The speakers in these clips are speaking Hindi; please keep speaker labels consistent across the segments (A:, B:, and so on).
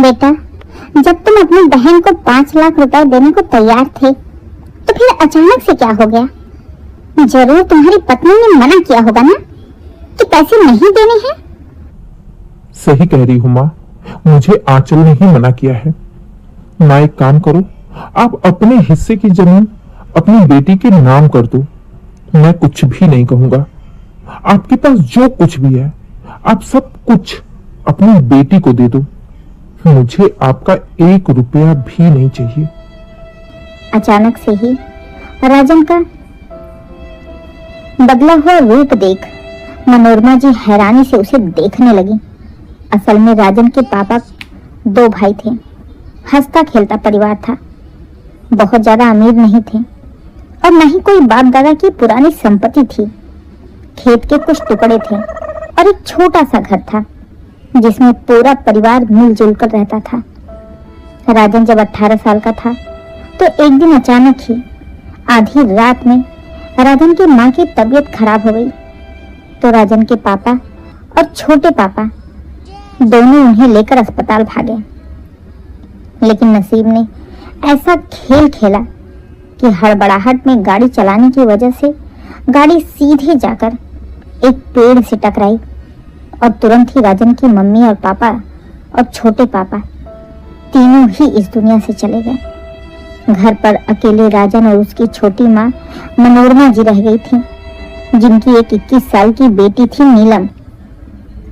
A: बेटा, जब तुम अपनी बहन को 5 लाख रुपए देने को तैयार थे तो फिर अचानक से क्या हो गया? जरूर तुम्हारी पत्नी ने मना किया होगा ना कि पैसे नहीं देने हैं।
B: सही कह रही हूँ माँ, मुझे आंचल ने ही मना किया है। माँ एक काम करो, आप अपने हिस्से की जमीन अपनी बेटी के नाम कर दो। मैं कुछ भी नहीं कहूंगा। आपके पास जो कुछ भी है आप सब कुछ अपनी बेटी को दे दो। मुझे आपका 1 रुपया भी नहीं चाहिए।
A: अचानक से ही राजन का बदला हुआ रूप देख मनोरमा जी हैरानी से उसे देखने लगी। असल में राजन के पापा 2 भाई थे। हंसता खेलता परिवार था। बहुत ज्यादा अमीर नहीं थे और न ही कोई बाप दादा की पुरानी संपत्ति थी। खेत के कुछ टुकड़े थे और एक छोटा सा घर था जिसमें पूरा परिवार मिलजुल कर रहता था। राजन जब 18 साल का था तो एक दिन अचानक ही आधी रात में राजन की माँ की तबीयत खराब हो गई। तो राजन के पापा और छोटे पापा दोनों उन्हें लेकर अस्पताल भागे। लेकिन नसीब ने ऐसा खेल खेला कि हड़बड़ाहट में गाड़ी चलाने की वजह से गाड़ी सीधे जाकर एक पेड़ से टकराई और तुरंत ही राजन की मम्मी और पापा और छोटे पापा तीनों ही इस दुनिया से चले गए। घर पर अकेले राजन और उसकी छोटी माँ मनोरमा जी रह गई थी, जिनकी एक 21 साल की बेटी थी नीलम।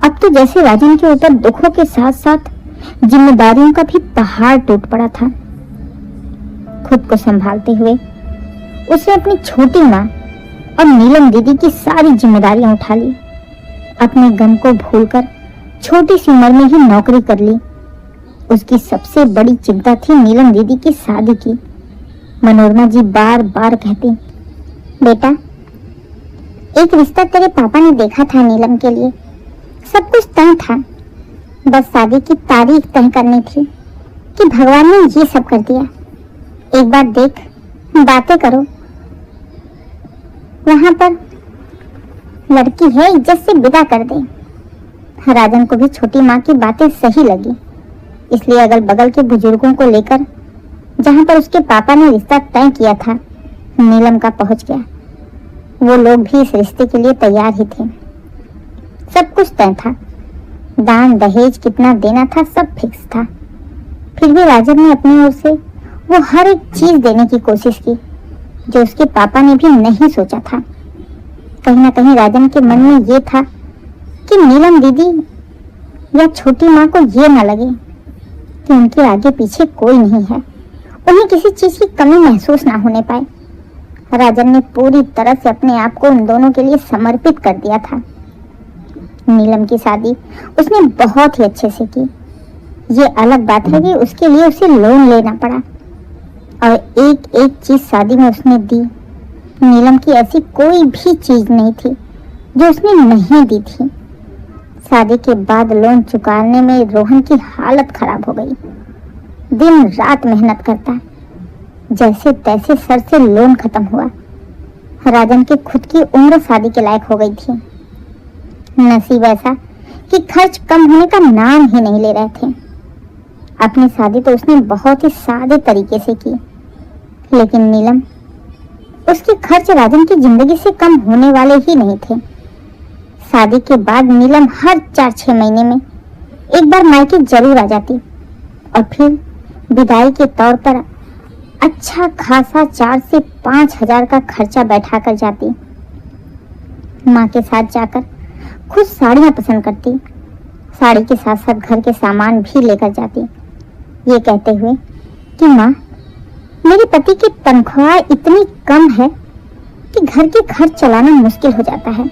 A: अब तो जैसे राजन के ऊपर दुखों के साथ साथ जिम्मेदारियों का भी पहाड़ टूट पड़ा था। खुद को संभालते हुए उसने अपनी छोटी माँ और नीलम दीदी की सारी जिम्मेदारियां उठा ली। अपने गम को भूलकर छोटी सी उम्र में ही नौकरी कर ली। उसकी सबसे बड़ी चिंता थी नीलम दीदी की शादी की। मनोरमा जी बार बार कहती, बेटा, एक रिश्ता तेरे पापा ने देखा था नीलम के लिए। सब कुछ तय था, बस शादी की तारीख तय करनी थी कि भगवान ने ये सब कर दिया। एक बार देख, बातें करो। वहां पर लड़की है, इज्जत से विदा कर दे। राजन को भी छोटी माँ की बातें सही लगी, इसलिए अगल बगल के बुजुर्गों को लेकर जहां पर उसके पापा ने रिश्ता तय किया था नीलम का पहुंच गया। वो लोग भी इस रिश्ते के लिए तैयार ही थे। सब कुछ तय था, दान दहेज कितना देना था सब फिक्स था। फिर भी राजन ने अपनी ओर से वो हर एक चीज देने की कोशिश की जो उसके पापा ने भी नहीं सोचा था। कहीं ना कहीं राजन के मन में ये था कि नीलम दीदी या छोटी माँ को ये न लगे कि उनके आगे पीछे कोई नहीं है, उन्हें किसी चीज की कमी महसूस ना होने पाए। राजन ने पूरी तरह से अपने आप को उन दोनों के लिए समर्पित कर दिया था। नीलम की शादी उसने बहुत ही अच्छे से की। ये अलग बात है कि उसके लिए उसे लोन लेना पड़ा और एक एक चीज शादी में उसने दी। नीलम की ऐसी कोई भी चीज नहीं थी जो उसने नहीं दी थी। शादी के बाद लोन चुकाने में रोहन की हालत खराब हो गई। दिन रात मेहनत करता, जैसे तैसे सर से लोन खत्म हुआ। राजन की खुद की उम्र शादी के लायक हो गई थी। नसीब ऐसा कि खर्च कम होने का नाम ही नहीं ले रहे थे। अपनी शादी तो उसने बहुत ही सादे तरीके से की, लेकिन नीलम, उसके खर्च राजन की जिंदगी से कम होने वाले ही नहीं थे। शादी के बाद नीलम हर 4-6 महीने में एक बार मायके जरूर आ जाती और फिर विदाई के तौर पर अच्छा खासा 4 से 5 हजार का खर्चा बैठा कर जाती। माँ के साथ जाकर खुद साड़ियाँ पसंद करती, साड़ी के साथ साथ घर के सामान भी लेकर जाती, ये कहते हुए कि माँ, मेरे पति की तनख्वाह इतनी कम है कि घर के खर्च चलाना मुश्किल हो जाता है।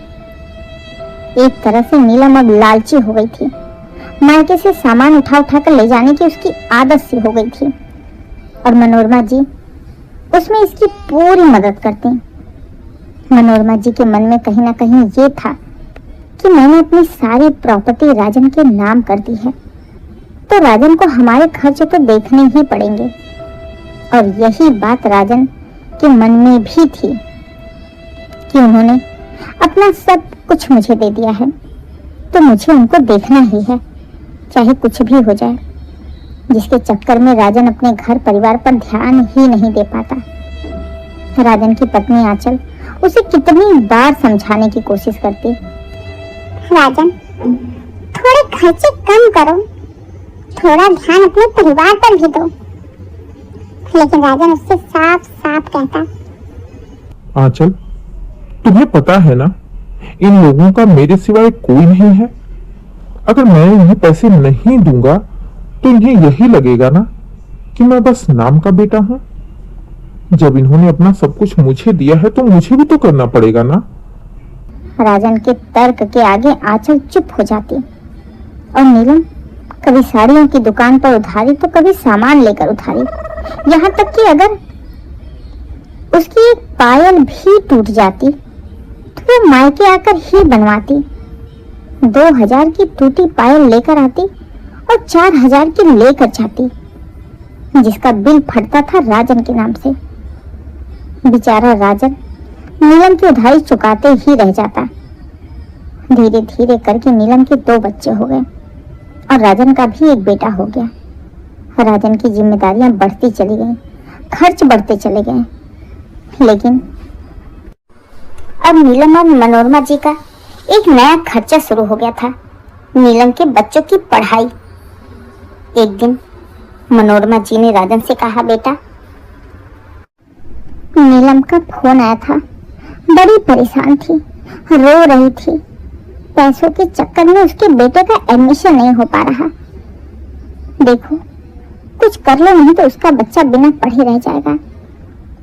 A: एक तरह से नीलम अब लालची हो गई थी। मायके से सामान उठा उठा कर ले जाने की उसकी आदत सी हो गई थी और मनोरमा जी उसमें इसकी पूरी मदद करती। मनोरमा जी के मन में कहीं ना कहीं ये था कि मैंने अपनी सारी प्रॉपर्टी राजन के नाम कर दी है, तो राजन को हमारे खर्च तो देखने ही पड़ेंगे। और यही बात राजन के मन में भी थी कि उन्होंने अपना सब कुछ मुझे दे दिया है, तो मुझे उनको देखना ही है, चाहे कुछ भी हो जाए। जिसके चक्कर में राजन अपने घर परिवार पर ध्यान ही नहीं दे पाता। राजन की पत्नी आंचल उसे कितनी बार समझाने की कोशिश करती।
C: राजन, थोड़े खर्चे कम करो, थोड़ा ध्यान अपने परिवार पर भी दो। लेकिन राजन उससे साफ साफ कहता,
B: आंचल, तुम्हें पता है ना, इन लोगों का मेरे सिवाय कोई नहीं है। अगर मैं इन्हें पैसे नहीं दूंगा तो इन्हें यही लगेगा ना कि मैं बस नाम का बेटा हूं। जब इन्होंने अपना सब कुछ मुझे दिया है तो मुझे भी तो करना पड़ेगा ना।
A: राजन के तर्क के आगे आंचल चुप हो जाती और नीलम कभी साड़ियों की दुकान पर उधारी तो कभी सामान लेकर उधारी, यहाँ तक कि अगर उसकी एक पायल भी टूट जाती तो वो मायके आकर ही बनवाती। 2000 की टूटी पायल लेकर आती और 4000 की लेकर जाती, जिसका बिल फटता था राजन के नाम से। बेचारा राजन नीलम की उधारी चुकाते ही रह जाता। धीरे धीरे करके नीलम के 2 बच्चे हो गए और राजन का भी एक बेटा हो गया। राजन की जिम्मेदारियां बढ़ती चली गईं, खर्च बढ़ते चले गए। लेकिन अब नीलम और मनोरमा जी का एक नया खर्चा शुरू हो गया था, नीलम के बच्चों की पढ़ाई। एक दिन मनोरमा जी ने राजन से कहा, बेटा, नीलम का फोन आया था, बड़ी परेशान थी, रो रही थी। पैसों के चक्कर में उसके बेटे का एडमिशन नहीं हो पा रहा। देखो, कुछ कर लो, नहीं तो उसका बच्चा बिना पढ़े रह जाएगा।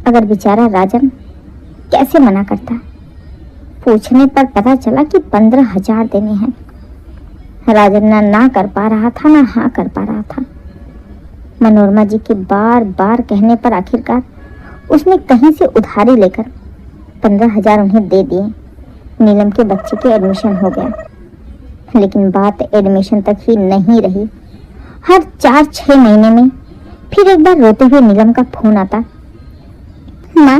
A: अगर बेचारा राजन कैसे मना करता। पूछने पर पता चला कि 15,000 देने हैं। राजन ना कर पा रहा था, ना हाँ कर पा रहा था। मनोरमा जी के बार बार कहने पर आखिरकार उसने कहीं से उधारी लेकर 15,000 उन्हें दे दिए। नीलम के बच्चे के एडमिशन हो गया। लेकिन बात एडमिशन तक ही नहीं रही। हर 4-6 महीने में फिर एक बार रोते हुए नीलम का फोन आता, माँ,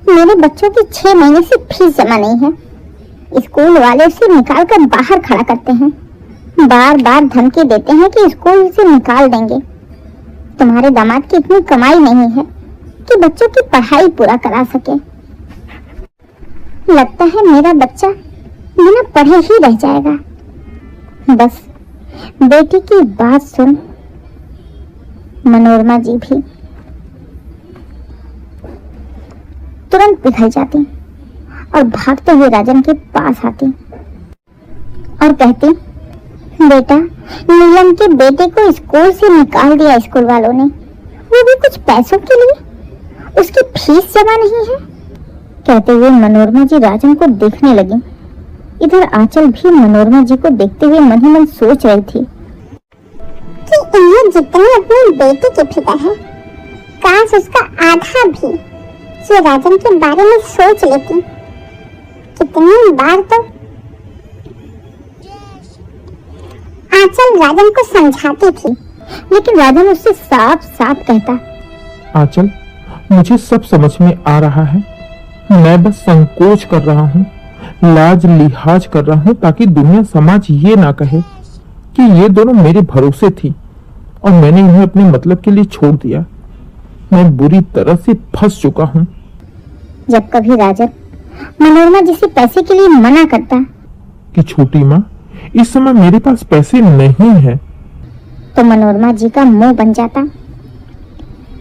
A: मेरे बच्चों की 6 महीने से फीस जमा नहीं है। स्कूल वाले उसे निकाल कर बाहर खड़ा करते हैं, बार बार धमकी देते हैं कि स्कूल से निकाल देंगे। तुम्हारे दामाद की इतनी कमाई नहीं है कि बच्चों की पढ़ाई पूरा करा सके। लगता है मेरा बच्चा बिना पढ़े ही रह जाएगा। बस बेटी की बात सुन मनोरमा जी भी तुरंत पिघल जाती और भागते हुए राजन के पास आती और कहती, बेटा, नीलम के बेटे को स्कूल से निकाल दिया स्कूल वालों ने, वो भी कुछ पैसों के लिए। उसकी फीस जमा नहीं है। कहते हुए मनोरमा जी राजन को देखने लगी। इधर आंचल भी मनोरमा जी को देखते हुए मन ही मन सोच रही थी
C: कि इन्हें जितनी अपनी बेटी की फिक्र है, काश उसका आधा भी ये राजन के बारे में सोच लेती। कितनी बार तो आंचल राजन को समझाती थी,
A: लेकिन राजन उससे साफ साफ कहता,
B: आंचल, मुझे सब समझ में आ रहा है। मैं बस संकोच कर रहा हूँ, लाज लिहाज कर रहा हूँ, ताकि दुनिया समाज ये ना कहे कि ये दोनों मेरे भरोसे थी और मैंने इन्हें अपने मतलब के लिए छोड़ दिया। मैं बुरी तरह से फंस चुका हूँ।
A: जब कभी राजन मनोरमा जी से पैसे के लिए मना करता
B: कि छोटी माँ, इस समय मेरे पास पैसे नहीं है,
A: तो मनोरमा जी का मुंह बन जाता।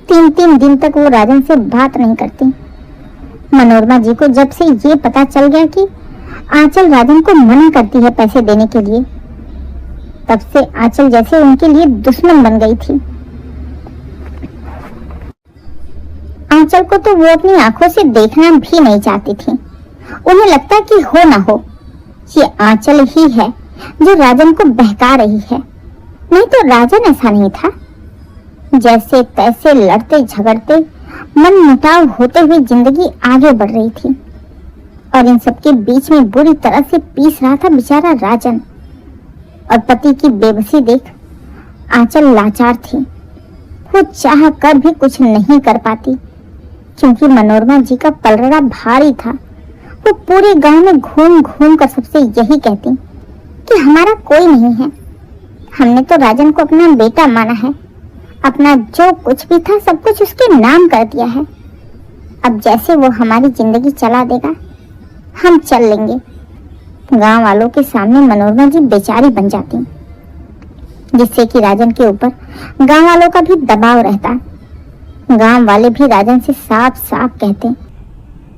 A: 3-3 दिन तक वो राजन से बात नहीं करती। मनोरमा जी को जब से ये पता चल गया कि आंचल राजन को मना करती है पैसे देने के लिए, तब से आंचल जैसे उनके लिए दुश्मन बन गई थी। आंचल को तो वो अपनी आंखों से देखना भी नहीं चाहती थी। उन्हें लगता कि हो ना हो, ये आंचल ही है जो राजन को बहका रही है। नहीं तो राजन ऐसा नहीं था। जैसे तैसे लड़ते झगड़ते मन मुटाव होते हुए जिंदगी आगे बढ़ रही थी और इन सबके बीच में बुरी तरह से पीस रहा था बेचारा राजन। और पति की बेबसी देख आंचल लाचार थी। वो चाह कर भी कुछ नहीं कर पाती, क्योंकि मनोरमा जी का पलड़ा भारी था। वो पूरे गांव में घूम घूम कर सबसे यही कहती कि हमारा कोई नहीं है, हमने तो राजन को अपना बेटा माना है, अपना जो कुछ भी था सब कुछ उसके नाम कर दिया है। अब जैसे वो हमारी जिंदगी चला देगा हम चल लेंगे। गांव वालों के सामने मनोरमा जी बेचारी बन जाती, जिससे कि राजन के ऊपर गांव वालों का भी दबाव रहता। गांव वाले भी राजन से साफ साफ कहते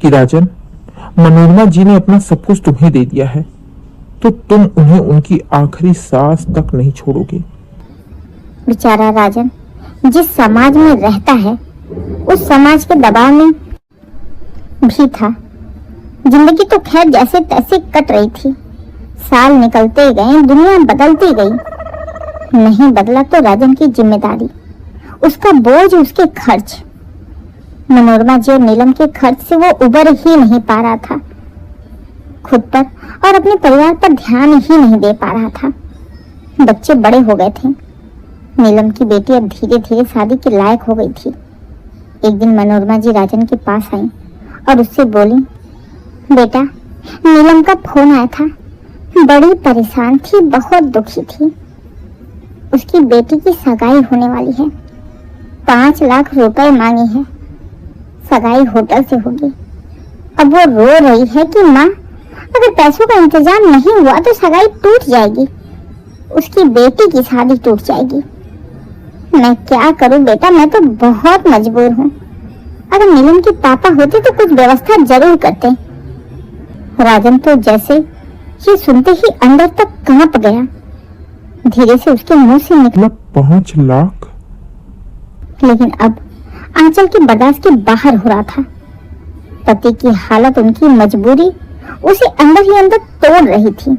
B: कि राजन, मनोरमा जी ने अपना सब कुछ तुम्हें दे दिया है, तो तुम उन्हें उनकी आखिरी सांस तक नहीं छोड़ोगे।
A: बेचारा राजन जिस समाज में रहता है उस समाज के दबाव में भी था। जिंदगी तो खैर जैसे तैसे कट रही थी। साल निकलते गए, दुनिया बदलती गई। नहीं बदला तो राजन की जिम्मेदारी, उसका बोझ, उसके खर्च। मनोरमा जी और नीलम के खर्च से वो उबर ही नहीं पा रहा था। खुद पर और अपने परिवार पर ध्यान ही नहीं दे पा रहा था। बच्चे बड़े हो गए थे। नीलम की बेटी अब धीरे धीरे शादी के लायक हो गई थी। एक दिन मनोरमा जी राजन के पास आई और उससे बोली, बेटा, नीलम का फोन आया था, बड़ी परेशान थी, बहुत दुखी थी। उसकी बेटी की सगाई होने वाली है, 5 लाख रुपए मांगे हैं। सगाई होटल से होगी। अब वो रो रही है कि माँ, अगर पैसों का इंतजाम नहीं हुआ तो सगाई टूट जाएगी, उसकी बेटी की शादी टूट जाएगी। मैं क्या करूं बेटा, मैं तो बहुत मजबूर हूँ। अगर नीलम के पापा होते तो कुछ व्यवस्था जरूर करते। राजन तो जैसे ये सुनते ही अंदर तक कांप गया। धीरे से उसके मुंह से निकला
B: 5 लाख।
A: लेकिन अब आंचल के बर्दाश्त के बाहर हो रहा था। पति की हालत, उनकी मजबूरी उसे अंदर ही अंदर तोड़ रही थी।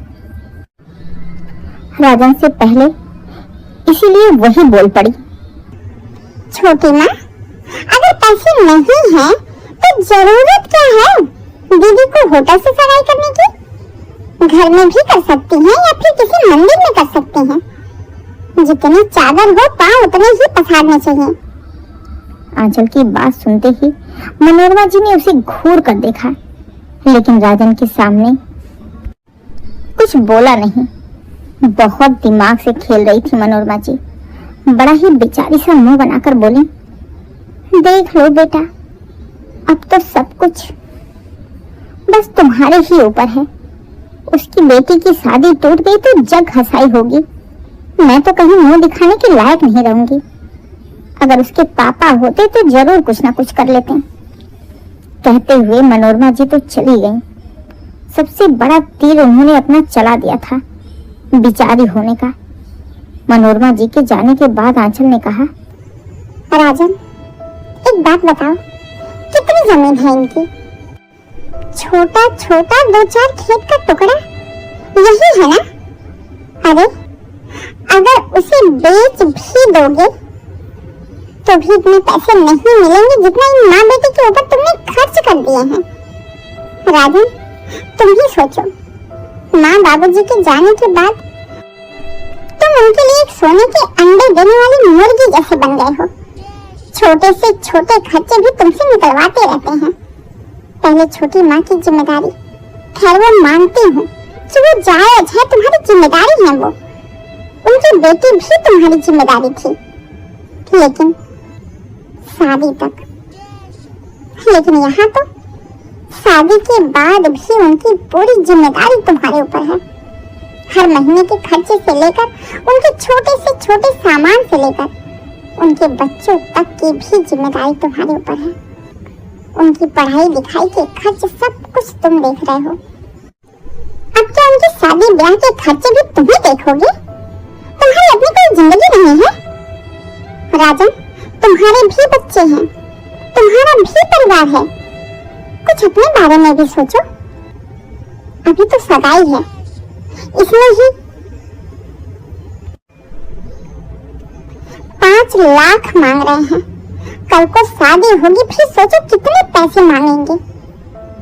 A: राजन से पहले इसीलिए वही बोल पड़ी,
C: छोटी माँ, अगर पैसे नहीं है तो जरूरत क्या है दीदी को होटल से सगाई करने की? घर में भी कर सकती हैं या फिर किसी मंदिर में कर सकती हैं। जितनी चादर हो पाँव उतने ही पसारने चाहिए।
A: आंचल की बात सुनते ही मनोरमा जी ने उसे घूर कर देखा, लेकिन राजन के सामने कुछ बोला नहीं। बहुत दिमाग से खेल रही थी मनोरमा जी। बड़ा ही बेचारी सा मुंह बनाकर बोली, देख लो बेटा, अब तो सब कुछ बस तुम्हारे ही ऊपर है। उसकी बेटी की शादी टूट गई तो जग हंसाई होगी। मैं तो कहीं मुंह दिखाने के लायक नहीं रहूंगी। अगर उसके पापा होते तो जरूर कुछ ना कुछ कर लेते। कहते हुए मनोरमा जी तो चली गईं। सबसे बड़ा तीर उन्होंने अपना चला दिया था, बिचारी होने का। मनोरमा जी के जाने के बाद आंचल ने कहा,
C: राजन, एक बात बताओ, कितनी जमीन है इनकी? छोटा छोटा 2-4 खेत का टुकड़ा यही है ना? अरे अगर उसे बेच भी दोगे तो भी इतने पैसे नहीं मिलेंगे जितना इन माँ बेटी के ऊपर तुमने खर्च कर दिए हैं। राजन, तुम ही सोचो, माँ बाबूजी के जाने के बाद तुम उनके लिए एक सोने के अंडे देने वाली मुर्गी जैसे बन गए हो। छोटे से छोटे खर्चे भी तुमसे निकलवाते रहते हैं। पहले छोटी माँ की जिम्मेदारी, खैर वो मानती हूँ कि वो जायज है, तुम्हारी जिम्मेदारी है वो। उनकी बेटी भी तुम्हारी जिम्मेदारी थी, लेकिन शादी तक। लेकिन यहाँ तो शादी के बाद भी उनकी पूरी जिम्मेदारी तुम्हारे ऊपर है। हर महीने के खर्चे से लेकर उनके छोटे से छोटे सामान से लेकर उनके बच्चों तक की भी जिम्मेदारी तुम्हारे ऊपर है। उनकी पढ़ाई लिखाई के खर्च सब कुछ तुम देख रहे हो। अब क्या उनकी शादी ब्याह के खर्चे भी तुम ही देखोगे? तुम्हारी अपनी कोई जिंदगी नहीं है? राजन, तुम्हारे भी बच्चे हैं, तुम्हारा भी परिवार है। कुछ अपने बारे में भी सोचो। अभी तो सगाई है, इसमें ही 5 लाख मांग रहे हैं। कल को शादी होगी, फिर सोचो कितने पैसे मांगेंगे।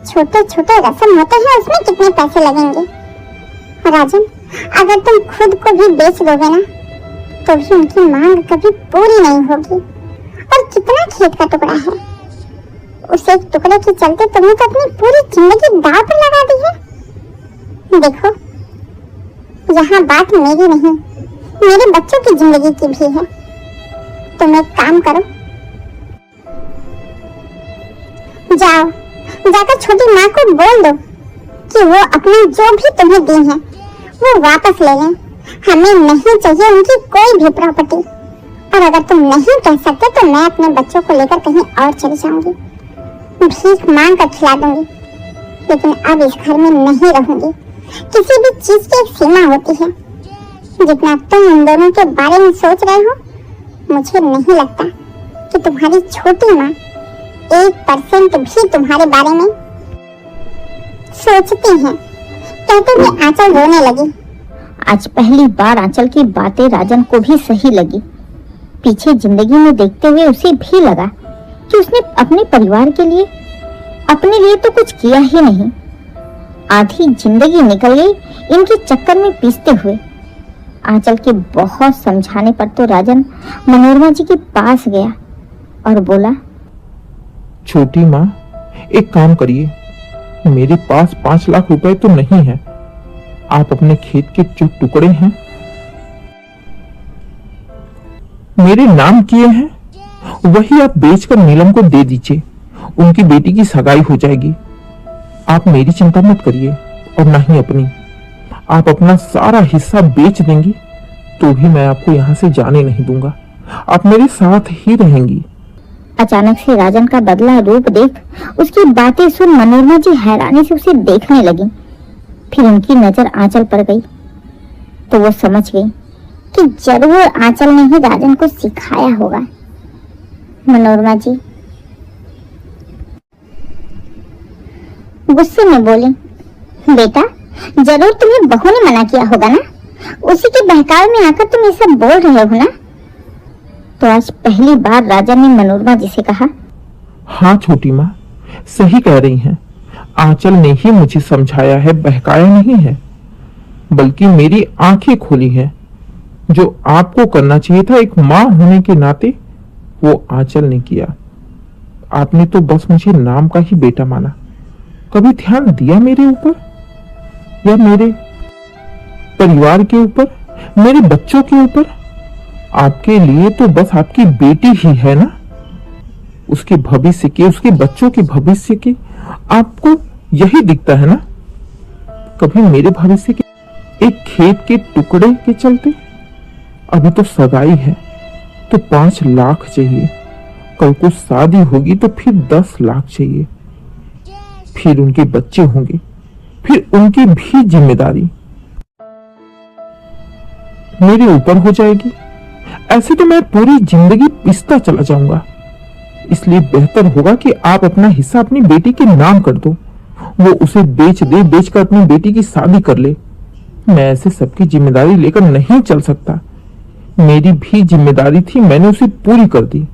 C: छोटे छोटे रस्म होते हैं, उसमें कितने पैसे लगेंगे। राजन, अगर तुम खुद को भी बेच दोगे ना तो भी उनकी मांग कभी पूरी नहीं होगी। और कितना खेत का टुकड़ा है, उस एक टुकड़े के चलते तुमने तो अपनी पूरी जिंदगी दांव पर लगा दी है। देखो, यहाँ बात मेरी नहीं, मेरे बच्चों की जिंदगी की भी है। तुम तुम एक काम करो, जाओ जाकर छोटी माँ को बोल दो कि वो अपना जो भी तुम्हें दी है वो वापस ले लें। हमें नहीं चाहिए उनकी कोई भी प्रॉपर्टी। और अगर तुम नहीं कह सकते तो मैं अपने बच्चों को लेकर कहीं और चली जाऊंगी, भीख मांग कर खिला दूंगी, लेकिन अब इस घर में नहीं रहूंगी। किसी भी चीज की एक सीमा होती है। जितना तुम उन दोनों के बारे में सोच रहे हो, मुझे नहीं लगता कि तुम्हारी छोटी माँ 1% भी तुम्हारे बारे में सोचती हैं। कहते हुए आंचल रोने लगी।
A: आज पहली बार आंचल की बातें राजन को भी सही लगी। पीछे जिंदगी में देखते हुए उसे भी लगा कि उसने अपने परिवार के लिए, अपने लिए तो कुछ किया ही नहीं। आधी जिंदगी निकल गई इनके चक्कर में पीसते हुए। आंचल के बहुत समझाने पर तो राजन मनोरमा जी के पास गया और बोला,
B: छोटी माँ, एक काम करिए, मेरे पास 5 लाख रुपए तो नहीं है। आप अपने खेत के जो टुकड़े हैं मेरे नाम किए हैं, वही आप बेचकर नीलम को दे दीजिए। उनकी बेटी की सगाई हो जाएगी। आप मेरी चिंता मत करिए और ना ही अपनी। आप अपना सारा हिस्सा बेच देंगी तो भी मैं आपको यहाँ से जाने नहीं दूंगा। आप मेरे साथ ही रहेंगी।
A: अचानक से राजन का बदला रूप देख, उसकी बातें सुन मनोरमा जी हैरानी से उसे देखने लगी। फिर उनकी नजर आंचल पर गई तो वो समझ गई कि जरूर आंचल ने ही राजन को सिखाया होगा। मनोरमा जी गुस्से में बोली, बेटा जरूर तुम्हें बहू ने मना किया होगा ना, उसी के बहकावे में आकर तुम ये सब बोल रहे हो ना। तो आज पहली बार राजा ने मनोरमा जी से कहा,
B: हाँ छोटी माँ, सही कह रही हैं। आंचल ने ही मुझे समझाया है, बहकाया नहीं है, बल्कि मेरी आंखें खोली हैं। जो आपको करना चाहिए था एक माँ होने के नाते, वो आंचल ने किया। आपने तो बस मुझे नाम का ही बेटा माना। कभी ध्यान दिया मेरे ऊपर या मेरे परिवार के ऊपर, मेरे बच्चों के ऊपर? आपके लिए तो बस आपकी बेटी ही है ना। उसके भविष्य के, उसके बच्चों के भविष्य के आपको यही दिखता है ना। कभी मेरे भविष्य के एक खेत के टुकड़े के चलते? अभी तो सगाई है तो 5 लाख चाहिए, कल को शादी होगी तो फिर 10 लाख चाहिए, फिर उनके बच्चे होंगे, फिर उनकी भी जिम्मेदारी मेरे ऊपर हो जाएगी। ऐसे तो मैं पूरी जिंदगी पिसता चला जाऊंगा। इसलिए बेहतर होगा कि आप अपना हिस्सा अपनी बेटी के नाम कर दो, वो उसे बेच दे, बेचकर अपनी बेटी की शादी कर ले। मैं ऐसे सबकी जिम्मेदारी लेकर नहीं चल सकता। मेरी भी जिम्मेदारी थी, मैंने उसे पूरी कर दी।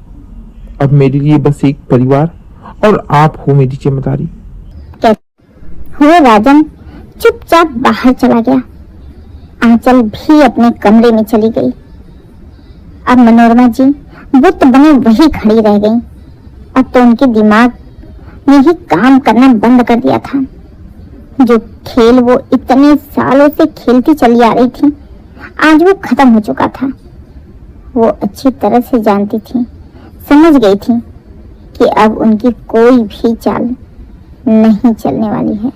B: अब मेरे लिए बस एक परिवार और आप हो मेरी जिम्मेदारी।
A: हुए राजन चुपचाप बाहर चला गया। आंचल भी अपने कमरे में चली गई। अब मनोरमा जी बुत बने वही खड़ी रह गई। अब तो उनके दिमाग ने ही काम करना बंद कर दिया था। जो खेल वो इतने सालों से खेलती चली आ रही थी, आज वो खत्म हो चुका था। वो अच्छी तरह से जानती थी, समझ गई थी कि अब उनकी कोई भी चाल नहीं चलने वाली है।